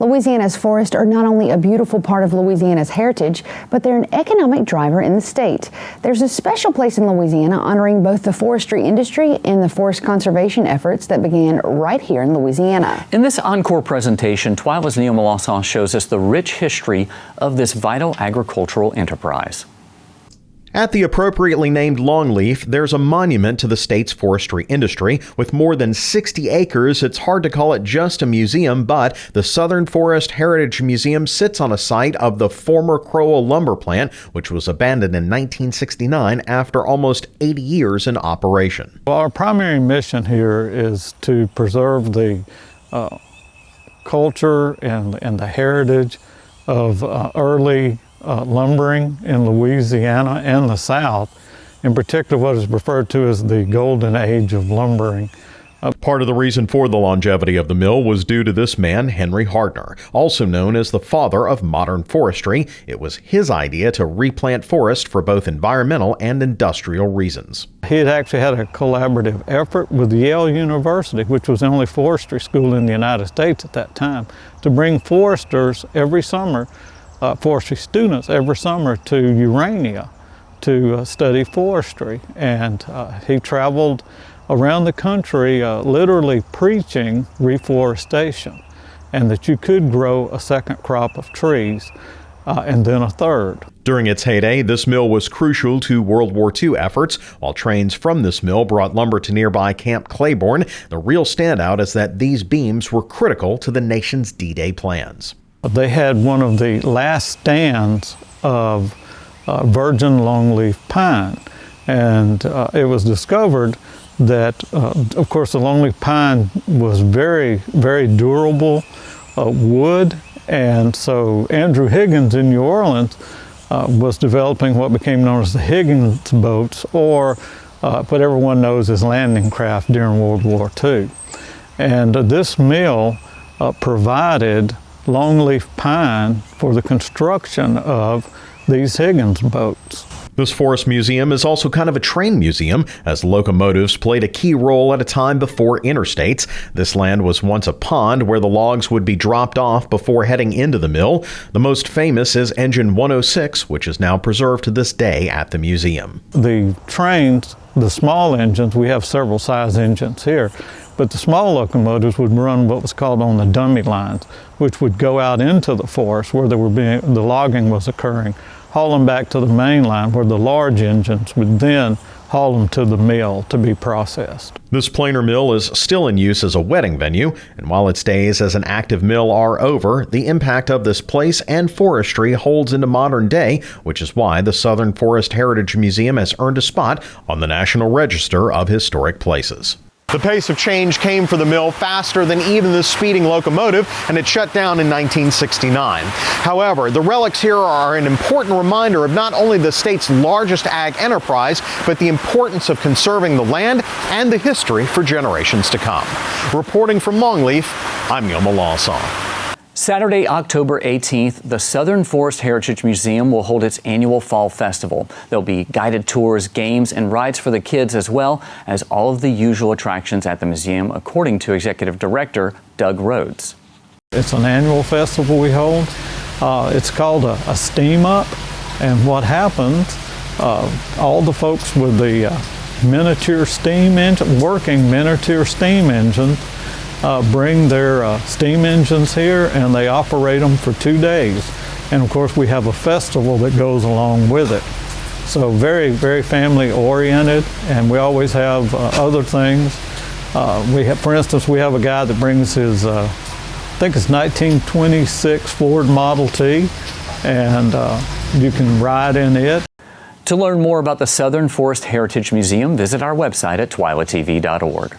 Louisiana's forests are not only a beautiful part of Louisiana's heritage, but they're an economic driver in the state. There's a special place in Louisiana honoring both the forestry industry and the forest conservation efforts that began right here in Louisiana. In this encore presentation, TWILA's Neil Melancon shows us the rich history of this vital agricultural enterprise. At the appropriately named Longleaf, there's a monument to the state's forestry industry. With more than 60 acres, it's hard to call it just a museum, but the Southern Forest Heritage Museum sits on a site of the former Crowell lumber plant, which was abandoned in 1969 after almost 80 years in operation. Well, our primary mission here is to preserve the culture and the heritage of early lumbering in Louisiana and the South, in particular what is referred to as the golden age of lumbering. Part of the reason for the longevity of the mill was due to this man, Henry Hardner, also known as the father of modern forestry. It was his idea to replant forest for both environmental and industrial reasons. He had actually had a collaborative effort with Yale University, which was the only forestry school in the United States at that time, to bring foresters every summer, forestry students every summer to Urania to study forestry. And he traveled around the country literally preaching reforestation, and that you could grow a second crop of trees and then a third. During its heyday, this mill was crucial to World War II efforts. While trains from this mill brought lumber to nearby Camp Claiborne, the real standout is that these beams were critical to the nation's D-Day plans. They had one of the last stands of virgin longleaf pine, and it was discovered that, of course, the longleaf pine was very, very durable wood, and so Andrew Higgins in New Orleans was developing what became known as the Higgins boats, or what everyone knows as landing craft during World War II. And this mill provided longleaf pine for the construction of these Higgins boats. This forest museum is also kind of a train museum, as locomotives played a key role at a time before interstates. This land was once a pond where the logs would be dropped off before heading into the mill. The most famous is Engine 106, which is now preserved to this day at the museum. The trains, the small engines, we have several size engines here, but the small locomotives would run what was called on the dummy lines, which would go out into the forest where the logging was occurring, haul them back to the main line where the large engines would then haul them to the mill to be processed. This planer mill is still in use as a wedding venue, and while its days as an active mill are over, the impact of this place and forestry holds into modern day, which is why the Southern Forest Heritage Museum has earned a spot on the National Register of Historic Places. The pace of change came for the mill faster than even the speeding locomotive, and it shut down in 1969. However, the relics here are an important reminder of not only the state's largest ag enterprise, but the importance of conserving the land and the history for generations to come. Reporting from Longleaf, I'm Neil Melancon. Saturday, October 18th, the Southern Forest Heritage Museum will hold its annual Fall Festival. There'll be guided tours, games, and rides for the kids, as well as all of the usual attractions at the museum, according to Executive Director Doug Rhodes. It's an annual festival we hold. It's called a steam up, and what happens, all the folks with the miniature steam engine, working miniature steam engines, bring their steam engines here, and they operate them for 2 days. And of course we have a festival that goes along with it. So very, very family oriented, and we always have other things. For instance, we have a guy that brings his, I think it's 1926 Ford Model T, and you can ride in it. To learn more about the Southern Forest Heritage Museum, visit our website at twilatv.org.